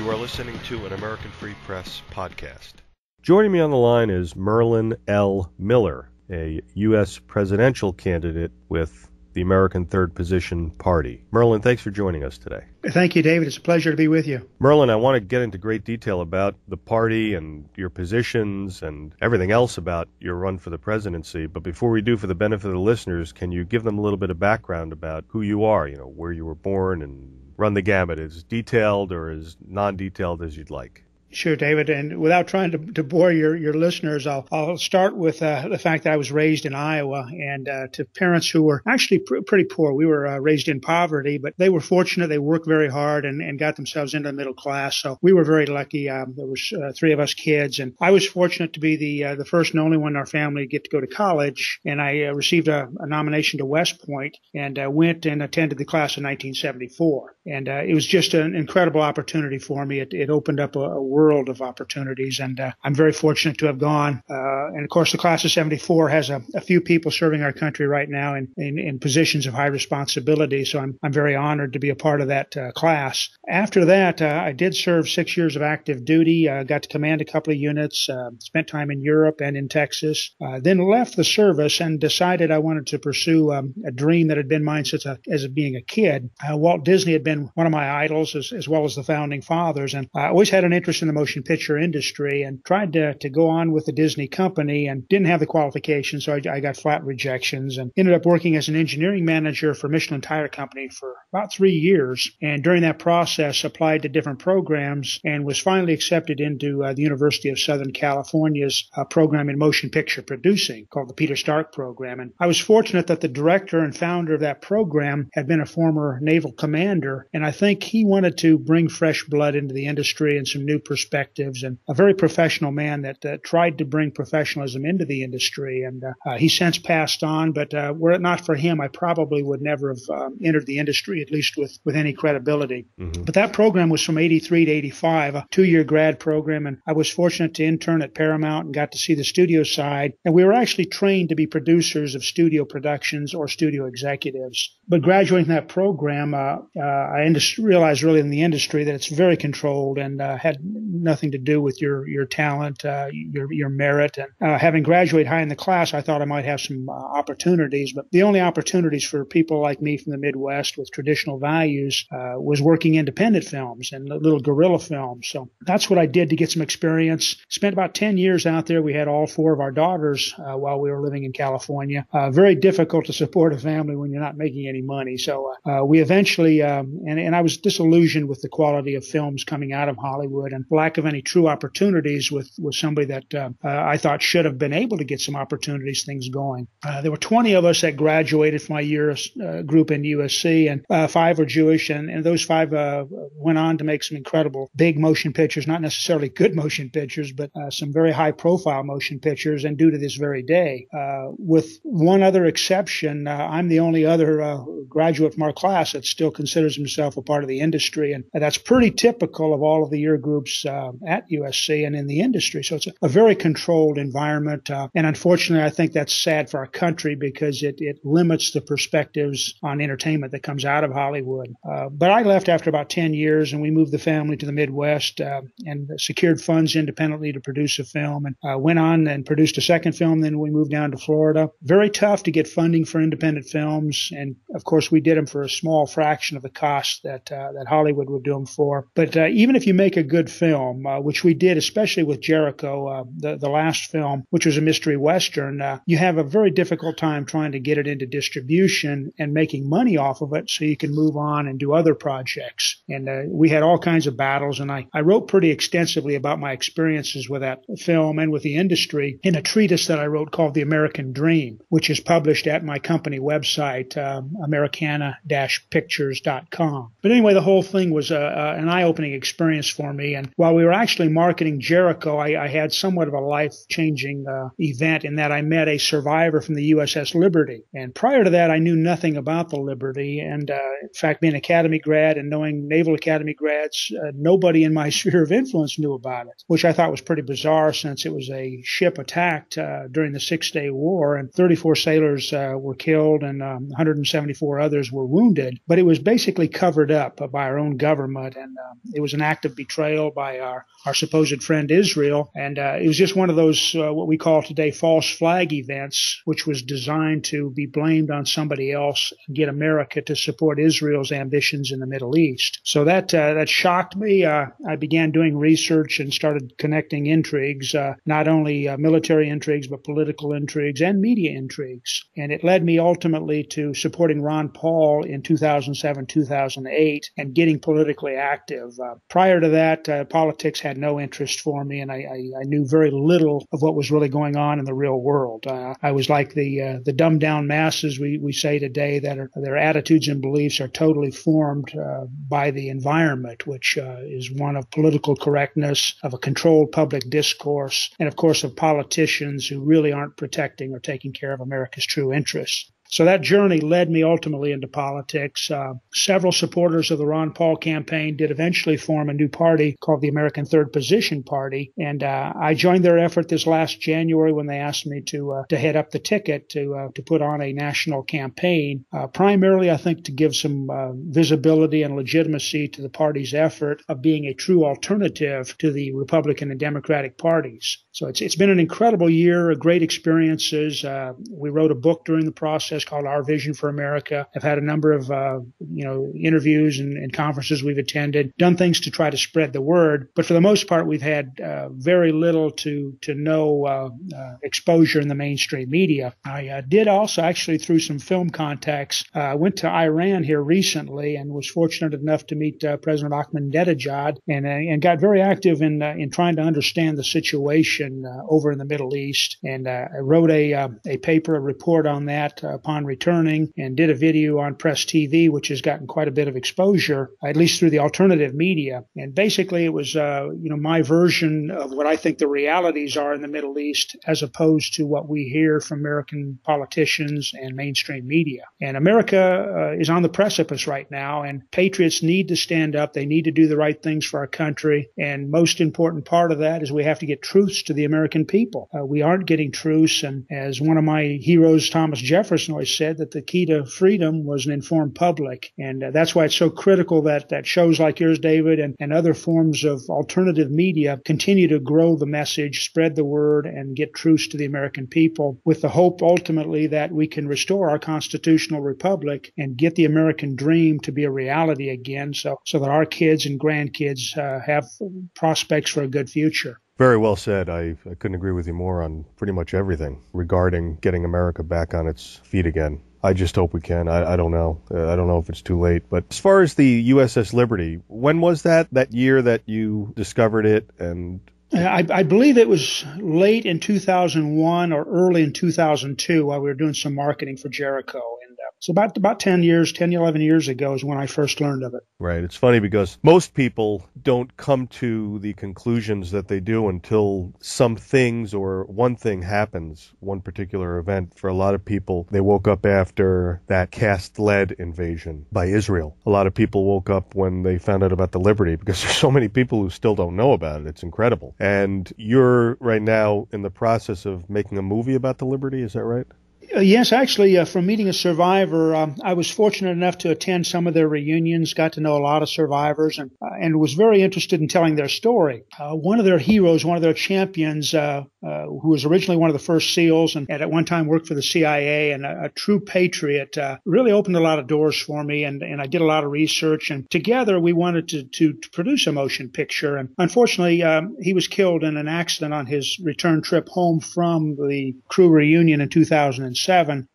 You are listening to an American Free Press podcast. Joining me on the line is Merlin L. Miller, a U.S. presidential candidate with the American Third Position Party. Merlin, thanks for joining us today. Thank you, David. It's a pleasure to be with you. Merlin, I want to get into great detail about the party and your positions and everything else about your run for the presidency. But before we do, for the benefit of the listeners, can you give them a little bit of background about who you are, where you were born, and run the gamut, as detailed or as non-detailed as you'd like? Sure, David. And without trying to bore your listeners, I'll start with the fact that I was raised in Iowa and to parents who were actually pretty poor. We were raised in poverty, but they were fortunate. They worked very hard and got themselves into the middle class. So we were very lucky. There was three of us kids, and I was fortunate to be the first and only one in our family to get to go to college. And I received a nomination to West Point and went and attended the class in 1974. And it was just an incredible opportunity for me. It opened up a world of opportunities, and I'm very fortunate to have gone. And of course, the class of 74 has a few people serving our country right now in positions of high responsibility. So I'm very honored to be a part of that class. After that, I did serve 6 years of active duty, got to command a couple of units, spent time in Europe and in Texas, then left the service and decided I wanted to pursue a dream that had been mine since as being a kid. Walt Disney had been one of my idols, as well as the founding fathers, and I always had an interest in the motion picture industry and tried to go on with the Disney company and didn't have the qualifications, so I got flat rejections and ended up working as an engineering manager for Michelin Tire Company for about 3 years. And during that process, applied to different programs and was finally accepted into the University of Southern California's program in motion picture producing called the Peter Stark program. And I was fortunate that the director and founder of that program had been a former naval commander, and I think he wanted to bring fresh blood into the industry and some new perspectives, and a very professional man that tried to bring professionalism into the industry. And he's since passed on, but were it not for him, I probably would never have entered the industry, at least with any credibility. Mm-hmm. But that program was from 83 to 85, a 2-year grad program, and I was fortunate to intern at Paramount and got to see the studio side. And we were actually trained to be producers of studio productions or studio executives. But graduating from that program, I realized really in the industry that it's very controlled and had nothing to do with your talent, your merit. And having graduated high in the class, I thought I might have some opportunities, but the only opportunities for people like me from the Midwest with traditional values was working independent films and little guerrilla films. So that's what I did to get some experience. Spent about 10 years out there. We had all 4 of our daughters while we were living in California. Very difficult to support a family when you're not making any money. So we eventually, and I was disillusioned with the quality of films coming out of Hollywood and lack of any true opportunities with somebody that I thought should have been able to get some opportunities, things going. There were 20 of us that graduated from my year group in USC, and 5 were Jewish, and those 5 went on to make some incredible big motion pictures, not necessarily good motion pictures, but some very high-profile motion pictures, and due to this very day. With one other exception, I'm the only other graduate from our class that still considers himself a part of the industry, and that's pretty typical of all of the year groups at USC and in the industry. So it's a very controlled environment. And unfortunately, I think that's sad for our country because it limits the perspectives on entertainment that comes out of Hollywood. But I left after about 10 years and we moved the family to the Midwest and secured funds independently to produce a film and went on and produced a second film. Then we moved down to Florida. Very tough to get funding for independent films. And of course, we did them for a small fraction of the cost that Hollywood would do them for. But even if you make a good film, which we did, especially with Jericho, the last film, which was a mystery Western, you have a very difficult time trying to get it into distribution and making money off of it so you can move on and do other projects. And we had all kinds of battles, and I wrote pretty extensively about my experiences with that film and with the industry in a treatise that I wrote called The American Dream, which is published at my company website, Americana-Pictures.com. But anyway, the whole thing was an eye-opening experience for me. And while we were actually marketing Jericho, I had somewhat of a life-changing event in that I met a survivor from the USS Liberty. And prior to that, I knew nothing about the Liberty. And in fact, being an Academy grad and knowing Naval Academy grads, nobody in my sphere of influence knew about it, which I thought was pretty bizarre since it was a ship attacked during the Six-Day War, and 34 sailors were killed and 174 others were wounded. But it was basically covered up by our own government. And it was an act of betrayal by our supposed friend Israel. And it was just one of those what we call today false flag events, which was designed to be blamed on somebody else and get America to support Israel's ambitions in the Middle East. So that shocked me. I began doing research and started connecting intrigues, not only military intrigues, but political intrigues and media intrigues. And it led me ultimately to supporting Ron Paul in 2007, 2008, and getting politically active. Prior to that, politics had no interest for me, and I knew very little of what was really going on in the real world. I was like the dumbed down masses we say today, that their attitudes and beliefs are totally formed by the environment, which is one of political correctness, of a controlled public discourse, and of course of politicians who really aren't protecting or taking care of America's true interests. So that journey led me ultimately into politics. Several supporters of the Ron Paul campaign did eventually form a new party called the American Third Position Party. And I joined their effort this last January when they asked me to head up the ticket to put on a national campaign, primarily, I think, to give some visibility and legitimacy to the party's effort of being a true alternative to the Republican and Democratic parties. So it's been an incredible year, great experiences. We wrote a book during the process called Our Vision for America. I've had a number of interviews and conferences we've attended, done things to try to spread the word, but for the most part we've had very little to no exposure in the mainstream media. I did also actually, through some film contacts, went to Iran here recently and was fortunate enough to meet President Ahmadinejad and got very active in trying to understand the situation over in the Middle East. And I wrote a paper, a report on that upon returning, and did a video on Press TV, which has gotten quite a bit of exposure, at least through the alternative media. And basically it was, my version of what I think the realities are in the Middle East, as opposed to what we hear from American politicians and mainstream media. And America is on the precipice right now, and patriots need to stand up. They need to do the right things for our country. And most important part of that is we have to get truths to the American people. We aren't getting truths. And as one of my heroes, Thomas Jefferson, always said, that the key to freedom was an informed public. And that's why it's so critical that shows like yours, David, and other forms of alternative media continue to grow the message, spread the word, and get truths to the American people, with the hope ultimately that we can restore our constitutional republic and get the American dream to be a reality again, so that our kids and grandkids have prospects for a good future. Very well said. I couldn't agree with you more on pretty much everything regarding getting America back on its feet again. I just hope we can. I don't know. I don't know if it's too late. But as far as the USS Liberty, when was that year that you discovered it? And I believe it was late in 2001 or early in 2002 while we were doing some marketing for Jericho. And so about 10, 11 years ago is when I first learned of it. Right. It's funny because most people don't come to the conclusions that they do until some things or one thing happens, one particular event. For a lot of people, they woke up after that cast lead invasion by Israel. A lot of people woke up when they found out about the Liberty, because there's so many people who still don't know about it. It's incredible. And you're right now in the process of making a movie about the Liberty, is that right? Yes, actually, from meeting a survivor, I was fortunate enough to attend some of their reunions, got to know a lot of survivors, and was very interested in telling their story. One of their heroes, one of their champions, who was originally one of the first SEALs and at one time worked for the CIA and a true patriot, really opened a lot of doors for me, and I did a lot of research. And together we wanted to produce a motion picture. And unfortunately, he was killed in an accident on his return trip home from the crew reunion in 2007.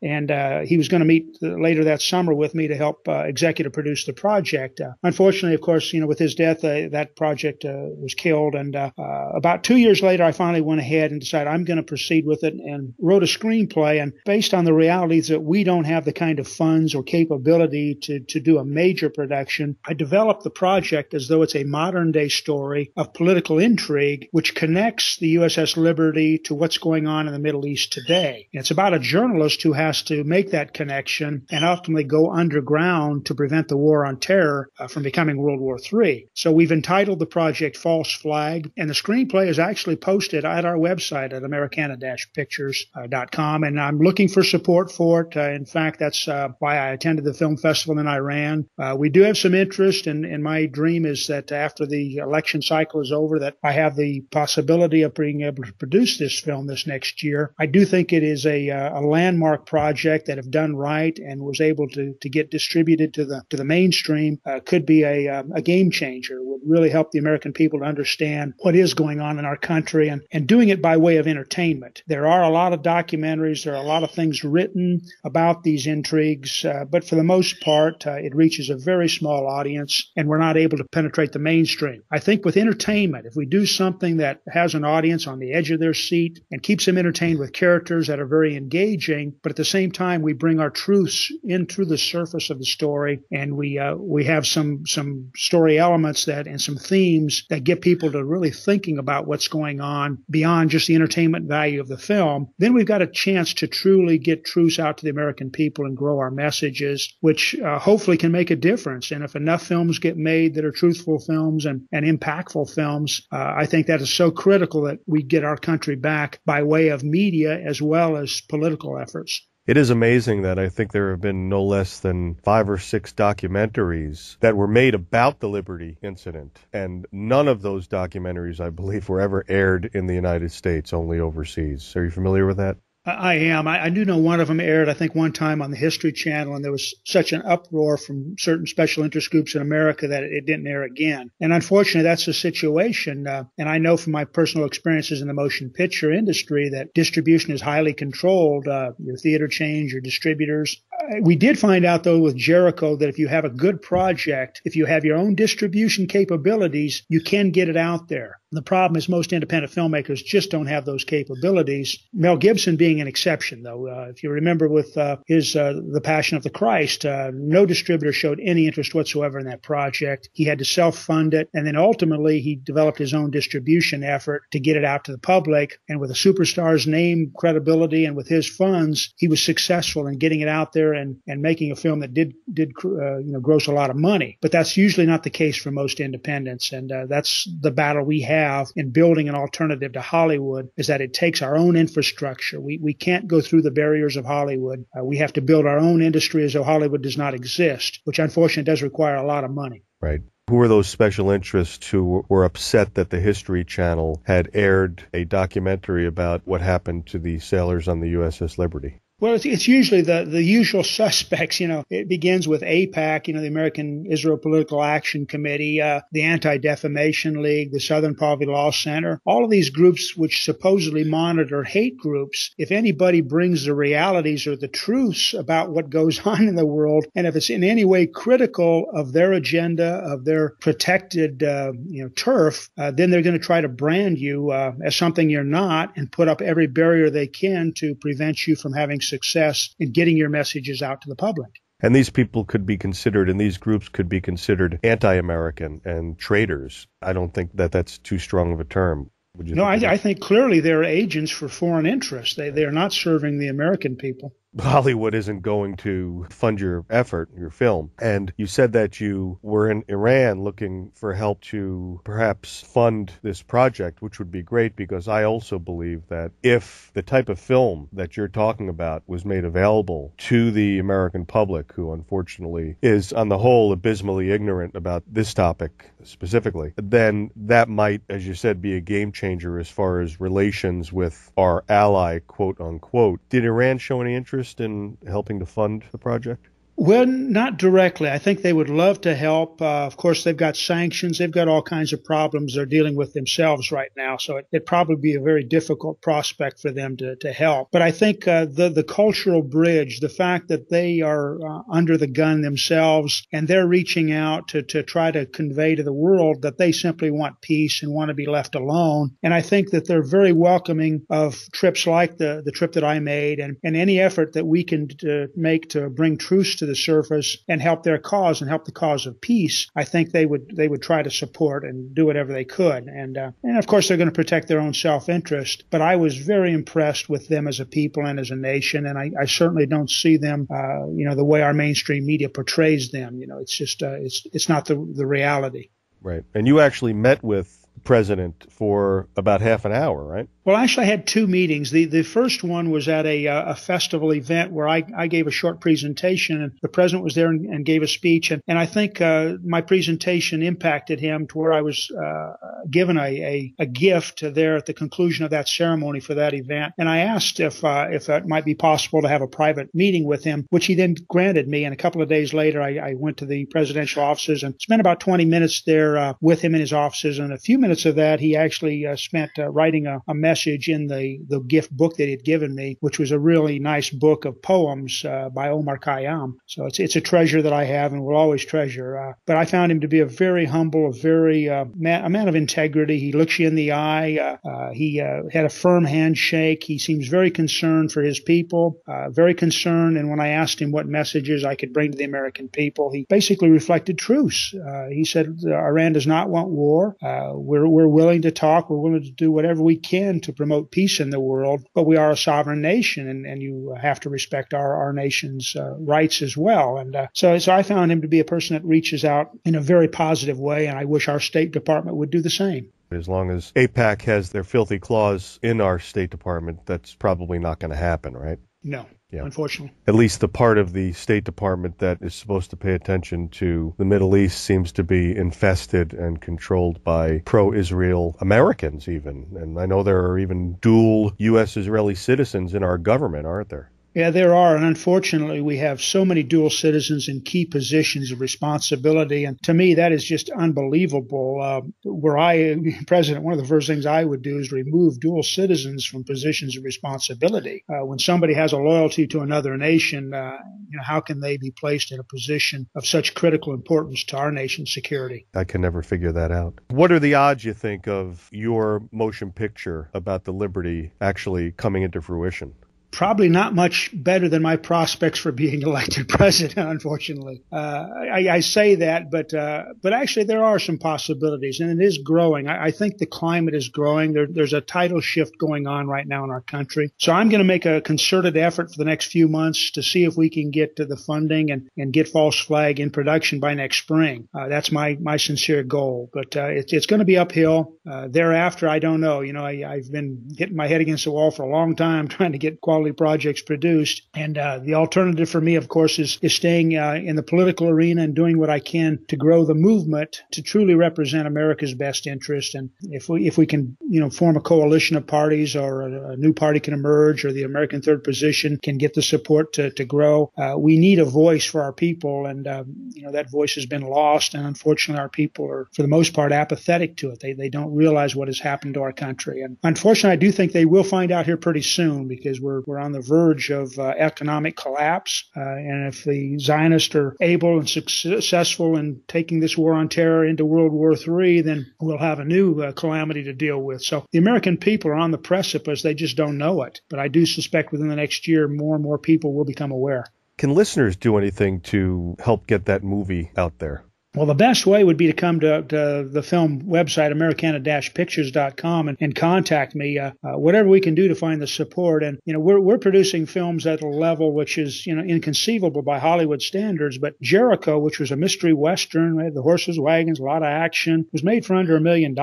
And he was going to meet later that summer with me to help executive produce the project. Unfortunately, of course, with his death, that project was killed. And about 2 years later, I finally went ahead and decided I'm going to proceed with it and wrote a screenplay. And based on the realities that we don't have the kind of funds or capability to do a major production, I developed the project as though it's a modern day story of political intrigue, which connects the USS Liberty to what's going on in the Middle East today. And it's about a journalist journalist who has to make that connection and ultimately go underground to prevent the war on terror from becoming World War III. So we've entitled the project False Flag, and the screenplay is actually posted at our website at Americana-Pictures.com, and I'm looking for support for it. In fact, that's why I attended the film festival in Iran. We do have some interest, and my dream is that after the election cycle is over, that I have the possibility of being able to produce this film this next year. I do think it is a landmark project that, if done right and was able to get distributed to the mainstream, could be a game changer. Would really help the American people to understand what is going on in our country, and doing it by way of entertainment. There are a lot of documentaries, there are a lot of things written about these intrigues, but for the most part, it reaches a very small audience, and we're not able to penetrate the mainstream. I think with entertainment, if we do something that has an audience on the edge of their seat and keeps them entertained with characters that are very engaging, but at the same time we bring our truths in through the surface of the story, and we have some story elements that and some themes that get people to really thinking about what's going on beyond just the entertainment value of the film, then we've got a chance to truly get truths out to the American people and grow our messages, which hopefully can make a difference. And if enough films get made that are truthful films and impactful films, I think that is so critical that we get our country back by way of media as well as political efforts. It is amazing that I think there have been no less than 5 or 6 documentaries that were made about the Liberty incident. And none of those documentaries, I believe, were ever aired in the United States, only overseas. Are you familiar with that? I am. I do know one of them aired, I think, one time on the History Channel, and there was such an uproar from certain special interest groups in America that it didn't air again. And unfortunately, that's the situation. And I know from my personal experiences in the motion picture industry that distribution is highly controlled. Your theater chains, your distributors. We did find out, though, with Jericho that if you have a good project, if you have your own distribution capabilities, you can get it out there. The problem is most independent filmmakers just don't have those capabilities. Mel Gibson being an exception, though. If you remember with his The Passion of the Christ, no distributor showed any interest whatsoever in that project. He had to self-fund it, and then ultimately he developed his own distribution effort to get it out to the public. And with a superstar's name, credibility, and with his funds, he was successful in getting it out there and making a film that did gross a lot of money. But that's usually not the case for most independents, and that's the battle we have in building an alternative to Hollywood, is that it takes our own infrastructure. We can't go through the barriers of Hollywood. We have to build our own industry as though Hollywood does not exist, which unfortunately does require a lot of money. Right. Who were those special interests who were upset that the History Channel had aired a documentary about what happened to the sailors on the USS Liberty? Well, it's usually the usual suspects. It begins with AIPAC, the American Israel Political Action Committee, the Anti-Defamation League, the Southern Poverty Law Center, all of these groups which supposedly monitor hate groups. If anybody brings the realities or the truths about what goes on in the world, and if it's in any way critical of their agenda, of their protected, turf, then they're going to try to brand you as something you're not and put up every barrier they can to prevent you from having success in getting your messages out to the public. And these people could be considered, and these groups could be considered anti-American and traitors. I don't think that that's too strong of a term. No, I think clearly they're agents for foreign interests. They are not serving the American people. Hollywood isn't going to fund your effort, your film. And you said that you were in Iran looking for help to perhaps fund this project, which would be great, because I also believe that if the type of film that you're talking about was made available to the American public, who unfortunately is on the whole abysmally ignorant about this topic specifically, then that might, as you said, be a game changer as far as relations with our ally, quote unquote. Did Iran show any interest in helping to fund the project? Well, not directly. I think they would love to help. Of course, they've got sanctions. They've got all kinds of problems they're dealing with themselves right now. So it'd probably be a very difficult prospect for them to help. But I think the cultural bridge, the fact that they are under the gun themselves and they're reaching out to try to convey to the world that they simply want peace and want to be left alone. And I think that they're very welcoming of trips like the trip that I made and any effort that we can make to bring truce to to the surface and help their cause and help the cause of peace, I think they would try to support and do whatever they could. And of course, they're going to protect their own self-interest. But I was very impressed with them as a people and as a nation, and I certainly don't see them, the way our mainstream media portrays them. It's just it's not the reality. Right. And you actually met with the president for about half an hour, right? Well, actually, I had two meetings. The first one was at a festival event where I gave a short presentation, and the president was there and gave a speech. And I think my presentation impacted him to where I was given a gift there at the conclusion of that ceremony for that event. And I asked if it might be possible to have a private meeting with him, which he then granted me. And a couple of days later, I went to the presidential offices and spent about 20 minutes there with him in his offices. And a few minutes of that, he actually spent writing a message in the gift book that he had given me, which was a really nice book of poems by Omar Khayyam. So it's a treasure that I have and will always treasure. But I found him to be a very humble, a man of integrity. He looks you in the eye. He had a firm handshake. He seems very concerned for his people, very concerned. And when I asked him what messages I could bring to the American people, he basically reflected truce. He said, Iran does not want war. We're willing to talk. We're willing to do whatever we can to promote peace in the world, but we are a sovereign nation, and you have to respect our nation's rights as well. And so I found him to be a person that reaches out in a very positive way, and I wish our State Department would do the same. As long as AIPAC has their filthy claws in our State Department, that's probably not going to happen, right? No. Yeah. Unfortunately. At least the part of the State Department that is supposed to pay attention to the Middle East seems to be infested and controlled by pro-Israel Americans even. And I know there are even dual U.S.-Israeli citizens in our government, aren't there? Yeah, there are. And unfortunately, we have so many dual citizens in key positions of responsibility. And to me, that is just unbelievable. Were I president, one of the first things I would do is remove dual citizens from positions of responsibility. When somebody has a loyalty to another nation, how can they be placed in a position of such critical importance to our nation's security? I can never figure that out. What are the odds, you think, of your motion picture about the Liberty actually coming into fruition? Probably not much better than my prospects for being elected president, unfortunately. I say that, but actually there are some possibilities, and it is growing. I think the climate is growing. There's a tidal shift going on right now in our country. So I'm going to make a concerted effort for the next few months to see if we can get to the funding and get False Flag in production by next spring. That's my sincere goal. But it's going to be uphill. Thereafter, I don't know. I've been hitting my head against the wall for a long time trying to get quality projects produced. And the alternative for me, of course, is staying in the political arena and doing what I can to grow the movement to truly represent America's best interest. And if we can, form a coalition of parties, or a new party can emerge, or the American Third Position can get the support to grow, we need a voice for our people. And, that voice has been lost. And unfortunately, our people are, for the most part, apathetic to it. They don't realize what has happened to our country. And unfortunately, I do think they will find out here pretty soon, because we're on the verge of economic collapse. And if the Zionists are able and successful in taking this war on terror into World War III, then we'll have a new calamity to deal with. So the American people are on the precipice. They just don't know it. But I do suspect within the next year, more and more people will become aware. Can listeners do anything to help get that movie out there? Well, the best way would be to come to the film website, Americana-Pictures.com, and contact me. Whatever we can do to find the support. And, we're producing films at a level which is, inconceivable by Hollywood standards. But Jericho, which was a mystery Western, had the horses, wagons, a lot of action, was made for under $1 million.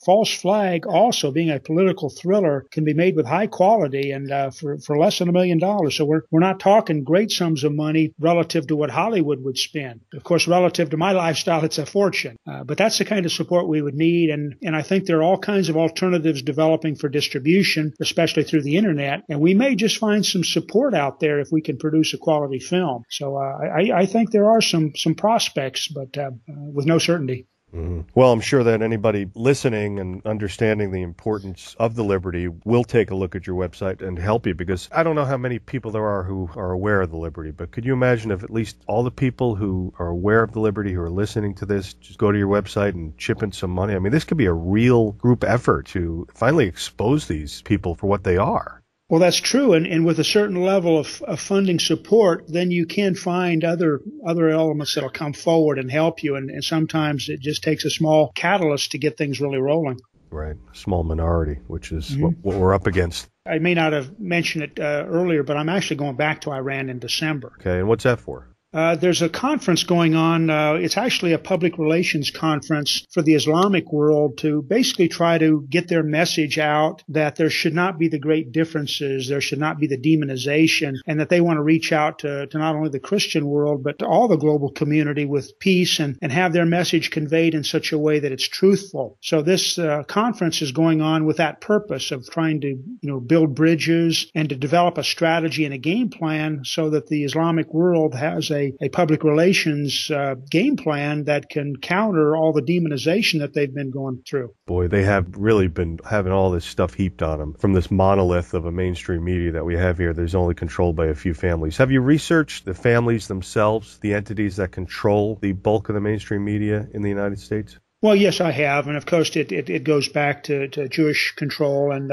False Flag, also being a political thriller, can be made with high quality and for less than $1 million. So we're not talking great sums of money relative to what Hollywood would spend. Of course, relative to my lifestyle, it's a fortune. But that's the kind of support we would need. And I think there are all kinds of alternatives developing for distribution, especially through the internet. And we may just find some support out there if we can produce a quality film. So I think there are some prospects, but with no certainty. Mm-hmm. Well, I'm sure that anybody listening and understanding the importance of the Liberty will take a look at your website and help you, because I don't know how many people there are who are aware of the Liberty, but could you imagine if at least all the people who are aware of the Liberty, who are listening to this, just go to your website and chip in some money? I mean, this could be a real group effort to finally expose these people for what they are. Well, that's true. And with a certain level of funding support, then you can find other elements that'll come forward and help you. And sometimes it just takes a small catalyst to get things really rolling. Right. A small minority, which is what we're up against. I may not have mentioned it earlier, but I'm actually going back to Iran in December. Okay. And what's that for? There's a conference going on. It's actually a public relations conference for the Islamic world to basically try to get their message out that there should not be the great differences, there should not be the demonization, and that they want to reach out to not only the Christian world, but to all the global community with peace and have their message conveyed in such a way that it's truthful. So this conference is going on with that purpose of trying to build bridges and to develop a strategy and a game plan so that the Islamic world has a public relations game plan that can counter all the demonization that they've been going through. Boy, they have really been having all this stuff heaped on them from this monolith of a mainstream media that we have here. There's only controlled by a few families. Have you researched the families themselves, the entities that control the bulk of the mainstream media in the United States? Well, yes, I have. And of course, it goes back to Jewish control and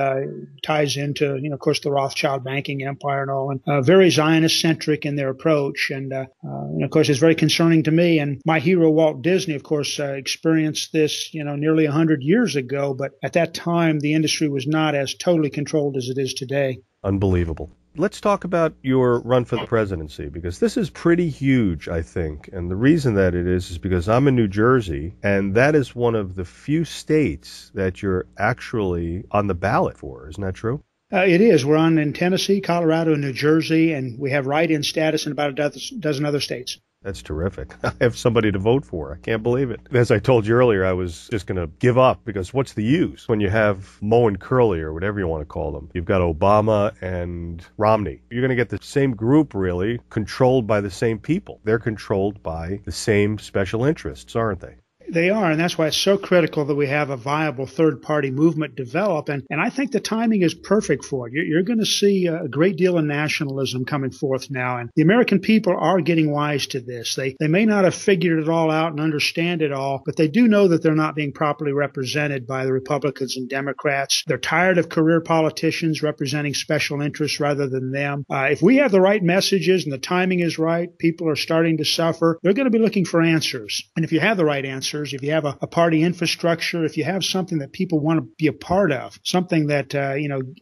ties into, of course, the Rothschild banking empire and all, and very Zionist centric in their approach. And of course, it's very concerning to me. And my hero, Walt Disney, of course, experienced this, nearly 100 years ago. But at that time, the industry was not as totally controlled as it is today. Unbelievable. Let's talk about your run for the presidency, because this is pretty huge, I think. And the reason that it is because I'm in New Jersey, and that is one of the few states that you're actually on the ballot for. Isn't that true? It is. We're on in Tennessee, Colorado, and New Jersey, and we have write-in status in about a dozen other states. That's terrific. I have somebody to vote for. I can't believe it. As I told you earlier, I was just going to give up because what's the use when you have Moe and Curly or whatever you want to call them? You've got Obama and Romney. You're going to get the same group, really, controlled by the same people. They're controlled by the same special interests, aren't they? They are, and that's why it's so critical that we have a viable third-party movement develop. And I think the timing is perfect for it. You're going to see a great deal of nationalism coming forth now. And the American people are getting wise to this. They may not have figured it all out and understand it all, but they do know that they're not being properly represented by the Republicans and Democrats. They're tired of career politicians representing special interests rather than them. If we have the right messages and the timing is right, people are starting to suffer. They're going to be looking for answers. And if you have the right answers, if you have a party infrastructure, if you have something that people want to be a part of, something that,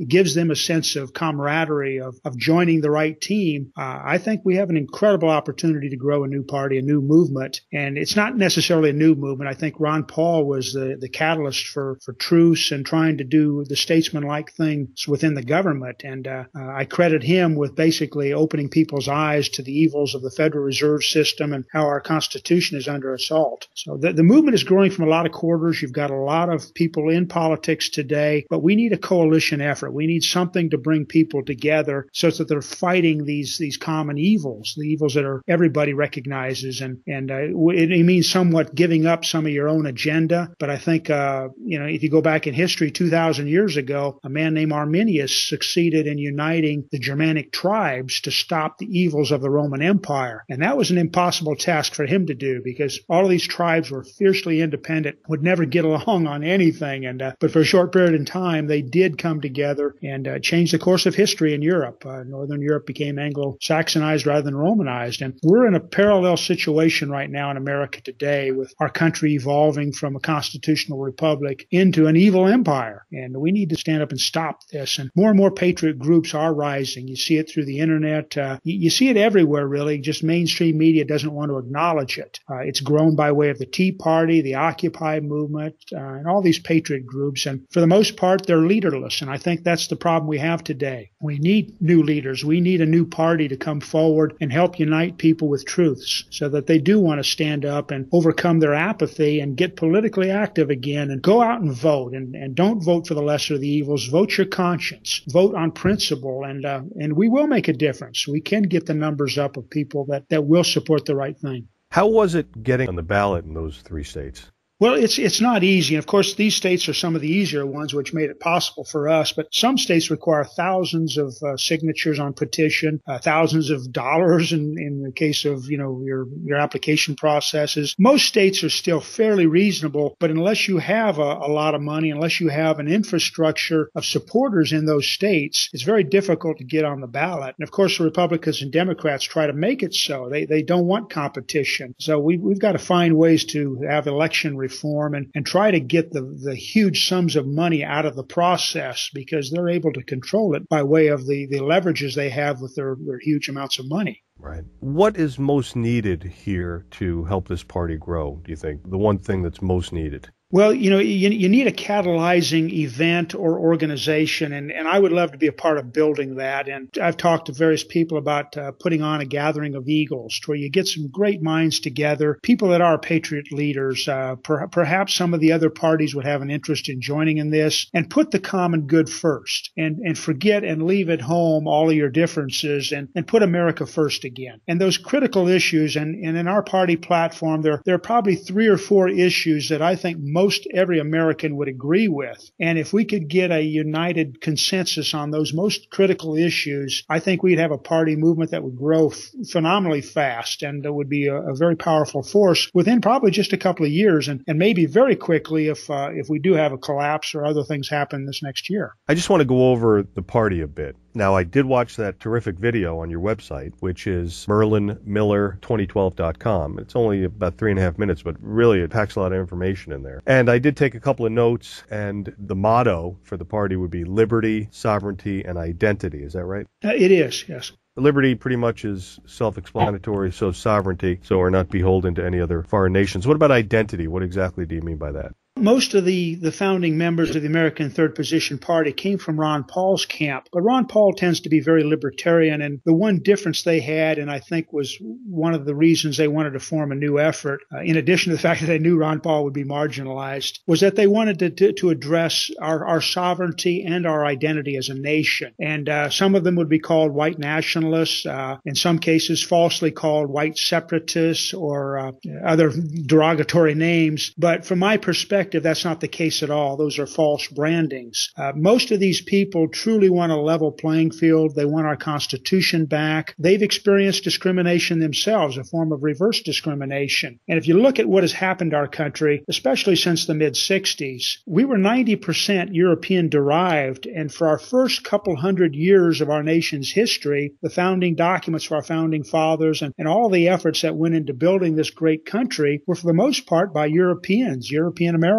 gives them a sense of camaraderie, of joining the right team, I think we have an incredible opportunity to grow a new party, a new movement. And it's not necessarily a new movement. I think Ron Paul was the catalyst for truce and trying to do the statesman-like things within the government. And I credit him with basically opening people's eyes to the evils of the Federal Reserve System and how our Constitution is under assault. So the movement is growing from a lot of quarters. You've got a lot of people in politics today, but we need a coalition effort. We need something to bring people together so that they're fighting these common evils, the evils that everybody recognizes. And it means somewhat giving up some of your own agenda. But I think, if you go back in history 2,000 years ago, a man named Arminius succeeded in uniting the Germanic tribes to stop the evils of the Roman Empire. And that was an impossible task for him to do because all of these tribes were fiercely independent, would never get along on anything. But for a short period of time, they did come together and change the course of history in Europe. Northern Europe became Anglo-Saxonized rather than Romanized. And we're in a parallel situation right now in America today with our country evolving from a constitutional republic into an evil empire. And we need to stand up and stop this. And more patriot groups are rising. You see it through the internet. You see it everywhere, really. Just mainstream media doesn't want to acknowledge it. It's grown by way of the Tea Party, the Occupy movement, and all these patriot groups. And for the most part, they're leaderless. And I think that's the problem we have today. We need new leaders. We need a new party to come forward and help unite people with truths so that they do want to stand up and overcome their apathy and get politically active again and go out and vote. And don't vote for the lesser of the evils. Vote your conscience. Vote on principle. And we will make a difference. We can get the numbers up of people that will support the right thing. How was it getting on the ballot in those three states? Well, it's not easy. And of course, these states are some of the easier ones, which made it possible for us. But some states require thousands of signatures on petition, thousands of dollars in the case of, your application processes. Most states are still fairly reasonable, but unless you have a lot of money, unless you have an infrastructure of supporters in those states, it's very difficult to get on the ballot. And of course, the Republicans and Democrats try to make it so. They don't want competition. So we've got to find ways to have election reform and try to get the huge sums of money out of the process, because they're able to control it by way of the leverages they have with their huge amounts of money. Right. What is most needed here to help this party grow, do you think? The one thing that's most needed? Well, you need a catalyzing event or organization, and I would love to be a part of building that. And I've talked to various people about putting on a gathering of eagles where you get some great minds together, people that are patriot leaders. Perhaps some of the other parties would have an interest in joining in this, and put the common good first and forget and leave at home all of your differences and put America first again. And those critical issues, and in our party platform, there are probably 3 or 4 issues that I think most every American would agree with. And if we could get a united consensus on those most critical issues, I think we'd have a party movement that would grow phenomenally fast, and would be a very powerful force within probably just a couple of years, and maybe very quickly if we do have a collapse or other things happen this next year. I just want to go over the party a bit. Now, I did watch that terrific video on your website, which is merlinmiller2012.com. It's only about 3.5 minutes, but really it packs a lot of information in there. And I did take a couple of notes, and the motto for the party would be liberty, sovereignty, and identity. Is that right? It is, yes. Liberty pretty much is self-explanatory, so sovereignty, so we're not beholden to any other foreign nations. What about identity? What exactly do you mean by that? Most of the founding members of the American Third Position Party came from Ron Paul's camp, but Ron Paul tends to be very libertarian, and the one difference they had, and I think was one of the reasons they wanted to form a new effort, in addition to the fact that they knew Ron Paul would be marginalized, was that they wanted to address our sovereignty and our identity as a nation. And some of them would be called white nationalists, in some cases falsely called white separatists, or other derogatory names. But from my perspective, that's not the case at all. Those are false brandings. Most of these people truly want a level playing field. They want our Constitution back. They've experienced discrimination themselves, a form of reverse discrimination. And if you look at what has happened to our country, especially since the mid-60s, we were 90% European derived. And for our first couple hundred years of our nation's history, the founding documents for our founding fathers and all the efforts that went into building this great country were for the most part by Europeans, European Americans.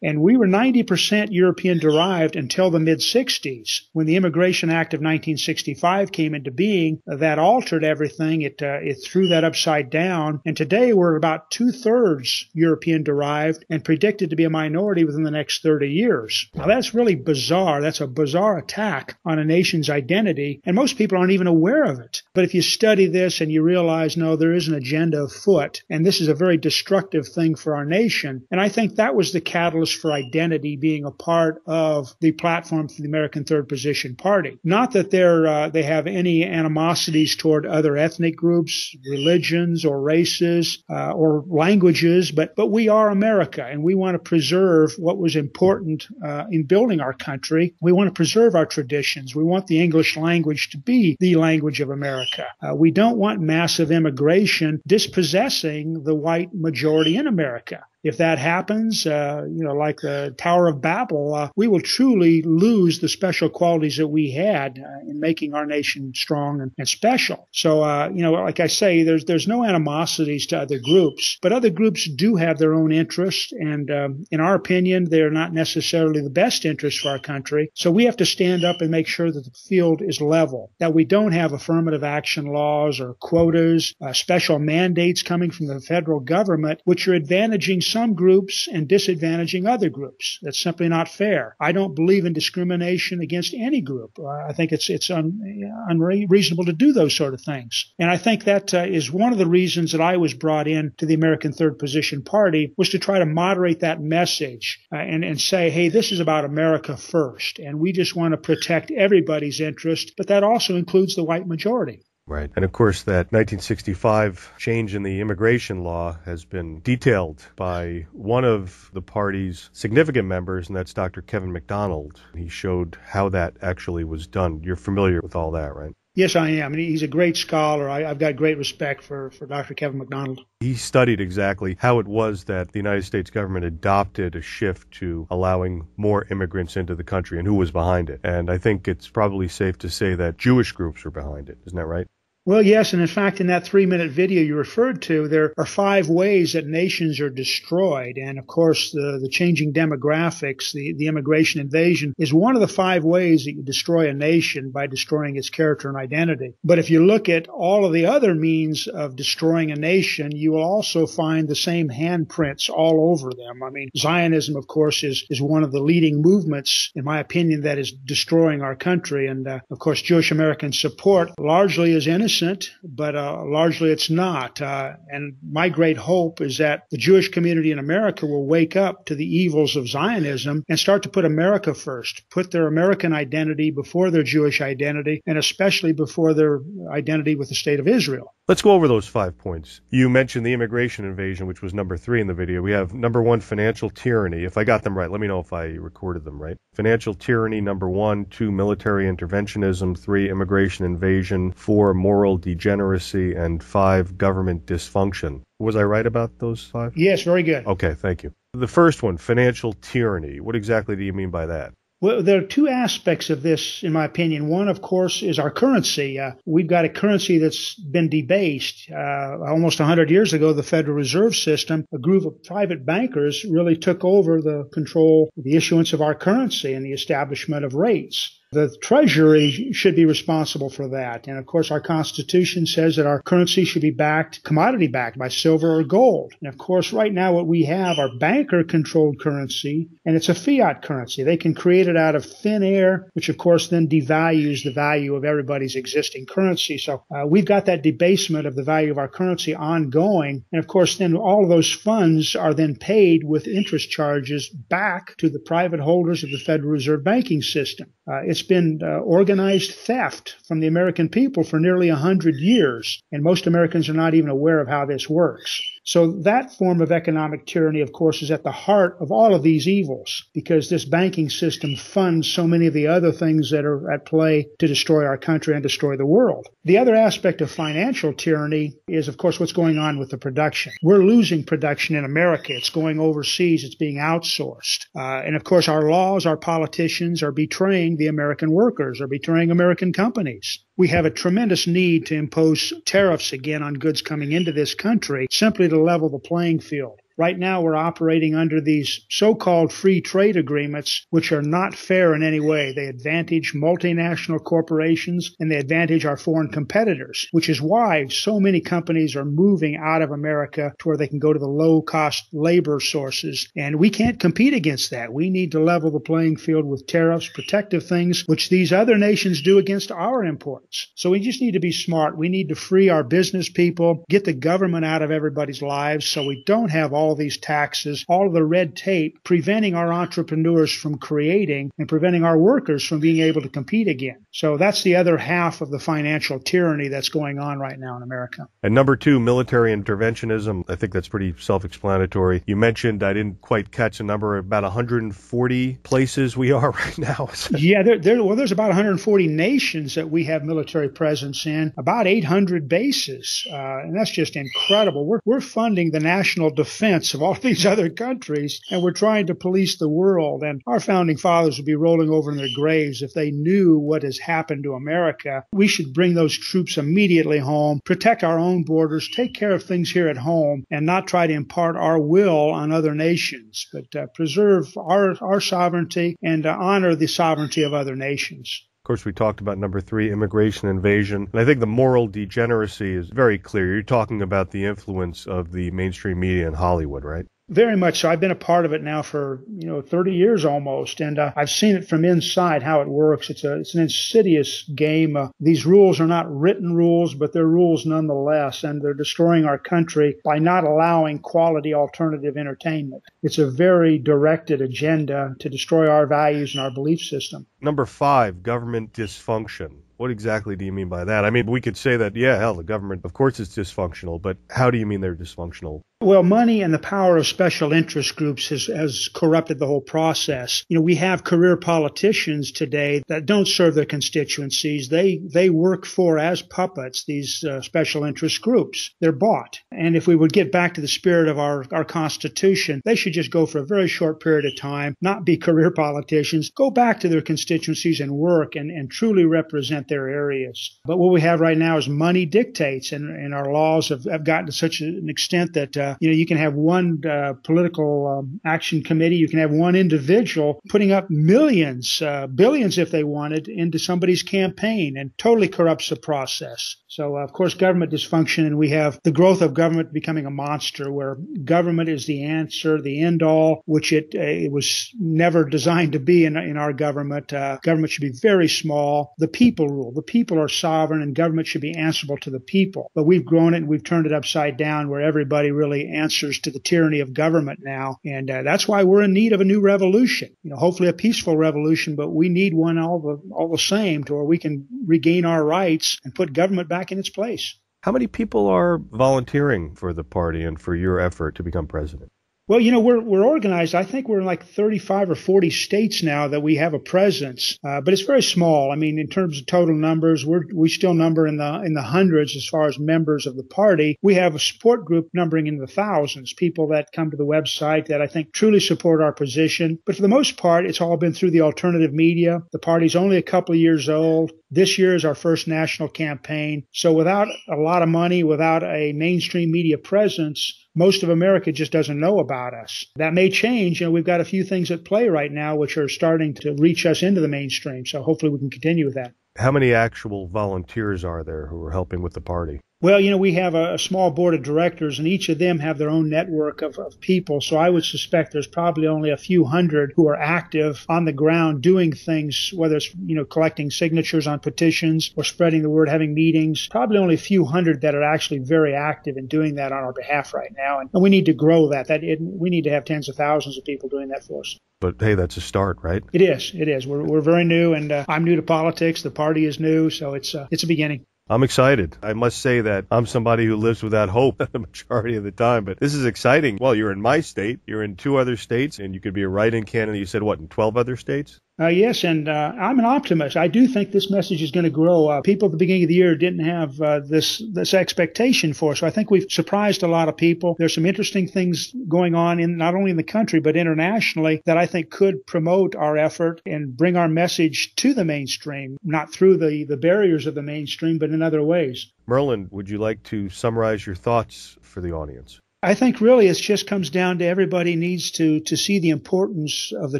And we were 90% European derived until the mid-60s. When the Immigration Act of 1965 came into being, that altered everything. It threw that upside down. And today we're about 2/3 European derived and predicted to be a minority within the next 30 years. Now that's really bizarre. That's a bizarre attack on a nation's identity, and most people aren't even aware of it. But if you study this and you realize, no, there is an agenda afoot, and this is a very destructive thing for our nation. And I think that was the catalyst for identity being a part of the platform for the American Third Position Party. Not that they have any animosities toward other ethnic groups, religions, or races, or languages, but we are America, and we want to preserve what was important in building our country. We want to preserve our traditions. We want the English language to be the language of America. We don't want massive immigration dispossessing the white majority in America. If that happens, like the Tower of Babel, we will truly lose the special qualities that we had in making our nation strong and special. So, like I say, there's no animosities to other groups, but other groups do have their own interests. And in our opinion, they're not necessarily the best interests for our country. So we have to stand up and make sure that the field is level, that we don't have affirmative action laws or quotas, special mandates coming from the federal government, which are advantaging some groups and disadvantaging other groups. That's simply not fair. I don't believe in discrimination against any group. I think it's unreasonable to do those sort of things. And I think that is one of the reasons that I was brought in to the American Third Position Party, was to try to moderate that message and say, hey, this is about America first, and we just want to protect everybody's interest, but that also includes the white majority. Right. And of course, that 1965 change in the immigration law has been detailed by one of the party's significant members, and that's Dr. Kevin MacDonald. He showed how that actually was done. You're familiar with all that, right? Yes, I am. And he's a great scholar. I've got great respect for Dr. Kevin MacDonald. He studied exactly how it was that the United States government adopted a shift to allowing more immigrants into the country and who was behind it. And I think it's probably safe to say that Jewish groups were behind it. Isn't that right? Well, yes, and in fact, in that 3-minute video you referred to, there are 5 ways that nations are destroyed. And of course, the changing demographics, the immigration invasion is one of the 5 ways that you destroy a nation, by destroying its character and identity. But if you look at all of the other means of destroying a nation, you will also find the same handprints all over them. I mean, Zionism, of course, is one of the leading movements, in my opinion, that is destroying our country. And of course, Jewish American support largely is innocent, but largely it's not. And my great hope is that the Jewish community in America will wake up to the evils of Zionism and start to put America first, put their American identity before their Jewish identity, and especially before their identity with the state of Israel. Let's go over those 5 points. You mentioned the immigration invasion, which was number 3 in the video. We have number 1, financial tyranny. If I got them right, let me know if I recorded them right. Financial tyranny, number 1. 2, military interventionism. 3, immigration invasion. 4, moral degeneracy. And 5, government dysfunction. Was I right about those 5? Yes, very good. Okay, thank you. The first one, financial tyranny. What exactly do you mean by that? Well, there are 2 aspects of this, in my opinion. One, of course, is our currency. We've got a currency that's been debased. Almost 100 years ago, the Federal Reserve System, a group of private bankers, really took over the control of the issuance of our currency and the establishment of rates. The Treasury should be responsible for that. And of course, our Constitution says that our currency should be commodity backed by silver or gold. And of course, right now what we have are banker controlled currency, and it's a fiat currency. They can create it out of thin air, which of course then devalues the value of everybody's existing currency. So we've got that debasement of the value of our currency ongoing. And of course, then all of those funds are then paid with interest charges back to the private holders of the Federal Reserve banking system. It's been organized theft from the American people for nearly 100 years, and most Americans are not even aware of how this works. So that form of economic tyranny, of course, is at the heart of all of these evils, because this banking system funds so many of the other things that are at play to destroy our country and destroy the world. The other aspect of financial tyranny is, of course, what's going on with the production. We're losing production in America. It's going overseas. It's being outsourced. And of course, our laws, our politicians are betraying the American workers, are betraying American companies. We have a tremendous need to impose tariffs again on goods coming into this country, simply to level the playing field. Right now, we're operating under these so-called free trade agreements, which are not fair in any way. They advantage multinational corporations and they advantage our foreign competitors, which is why so many companies are moving out of America to where they can go to the low-cost labor sources. And we can't compete against that. We need to level the playing field with tariffs, protective things, which these other nations do against our imports. So we just need to be smart. We need to free our business people, get the government out of everybody's lives so we don't have all these taxes, all of the red tape, preventing our entrepreneurs from creating and preventing our workers from being able to compete again. So that's the other half of the financial tyranny that's going on right now in America. And number 2, military interventionism. I think that's pretty self-explanatory. You mentioned, I didn't quite catch a number, about 140 places we are right now. Yeah, there's about 140 nations that we have military presence in, about 800 bases. And that's just incredible. We're funding the national defense of all these other countries, and we're trying to police the world. And our founding fathers would be rolling over in their graves if they knew what has happened to America. We should bring those troops immediately home, protect our own borders, take care of things here at home, and not try to impart our will on other nations, but preserve our sovereignty and honor the sovereignty of other nations. Of course, we talked about number 3, immigration invasion. And I think the moral degeneracy is very clear. You're talking about the influence of the mainstream media in Hollywood, right? Very much so. I've been a part of it now for, 30 years almost, and I've seen it from inside how it works. It's an insidious game. These rules are not written rules, but they're rules nonetheless, and they're destroying our country by not allowing quality alternative entertainment. It's a very directed agenda to destroy our values and our belief system. Number 5, government dysfunction. What exactly do you mean by that? I mean, we could say that, yeah, hell, the government, of course it's dysfunctional, but how do you mean they're dysfunctional? Well, money and the power of special interest groups has corrupted the whole process. We have career politicians today that don't serve their constituencies. They work for, as puppets, these special interest groups. They're bought. And if we would get back to the spirit of our Constitution, they should just go for a very short period of time, not be career politicians, go back to their constituencies and work and truly represent their areas. But what we have right now is money dictates, and our laws have gotten to such an extent that you can have one political action committee, you can have one individual putting up millions, billions if they wanted, into somebody's campaign, and totally corrupts the process. So, of course, government dysfunction, and we have the growth of government becoming a monster, where government is the answer, the end all, which it was never designed to be in our government. Government should be very small. The people rule. The people are sovereign, and government should be answerable to the people. But we've grown it and we've turned it upside down, where everybody really answers to the tyranny of government now. And that's why we're in need of a new revolution. Hopefully a peaceful revolution, but we need one all the same, to where we can regain our rights and put government back in its place. How many people are volunteering for the party and for your effort to become president? Well, we're organized. I think we're in like 35 or 40 states now that we have a presence, but it's very small. I mean, in terms of total numbers, we still number in the hundreds as far as members of the party. We have a support group numbering in the thousands, people that come to the website that I think truly support our position. But for the most part, it's all been through the alternative media. The party's only a couple of years old. This year is our first national campaign. So without a lot of money, without a mainstream media presence, most of America just doesn't know about us. That may change. We've got a few things at play right now which are starting to reach us into the mainstream. So hopefully we can continue with that. How many actual volunteers are there who are helping with the party? Well, we have a small board of directors, and each of them have their own network of people. So I would suspect there's probably only a few hundred who are active on the ground doing things, whether it's, collecting signatures on petitions or spreading the word, having meetings. Probably only a few hundred that are actually very active in doing that on our behalf right now. And we need to grow that. We need to have tens of thousands of people doing that for us. But hey, that's a start, right? It is. We're very new, and I'm new to politics. The party is new, so it's a beginning. I'm excited. I must say that I'm somebody who lives without hope the majority of the time, but this is exciting. Well, you're in my state, you're in 2 other states, and you could be a write-in candidate. You said, what, in 12 other states? Yes, and I'm an optimist. I do think this message is going to grow. People at the beginning of the year didn't have this expectation for us. So I think we've surprised a lot of people. There's some interesting things going on not only in the country but internationally that I think could promote our effort and bring our message to the mainstream, not through the barriers of the mainstream, but in other ways. Merlin, would you like to summarize your thoughts for the audience? I think really it just comes down to everybody needs to see the importance of the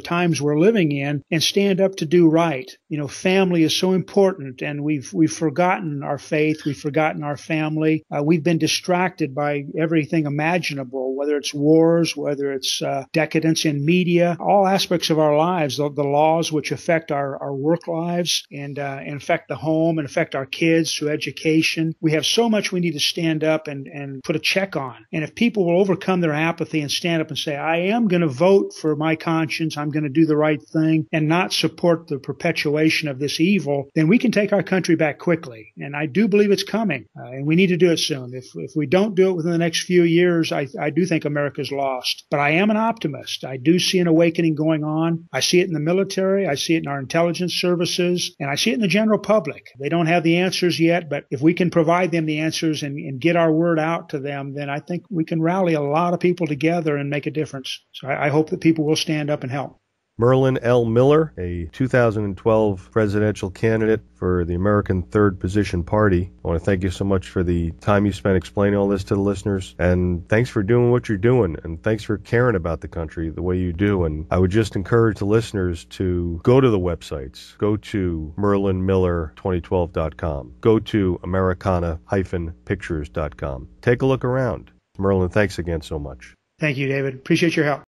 times we're living in and stand up to do right. Family is so important, and we've forgotten our faith. We've forgotten our family. We've been distracted by everything imaginable, whether it's wars, whether it's decadence in media, all aspects of our lives, the laws which affect our work lives and affect the home and affect our kids through education. We have so much we need to stand up and put a check on. And if people will overcome their apathy and stand up and say, I am going to vote for my conscience, I'm going to do the right thing, and not support the perpetuation of this evil, then we can take our country back quickly. And I do believe it's coming, and we need to do it soon. If we don't do it within the next few years, I do think America's lost. But I am an optimist. I do see an awakening going on. I see it in the military. I see it in our intelligence services, and I see it in the general public. They don't have the answers yet, but if we can provide them the answers and get our word out to them, then I think we can rally a lot of people together and make a difference. So I hope that people will stand up and help. Merlin L. Miller, a 2012 presidential candidate for the American Third Position Party. I want to thank you so much for the time you spent explaining all this to the listeners, and thanks for doing what you're doing, and thanks for caring about the country the way you do. And I would just encourage the listeners to go to the websites. Go to merlinmiller2012.com. Go to americana-pictures.com. Take a look around. Merlin, thanks again so much. Thank you, David. Appreciate your help.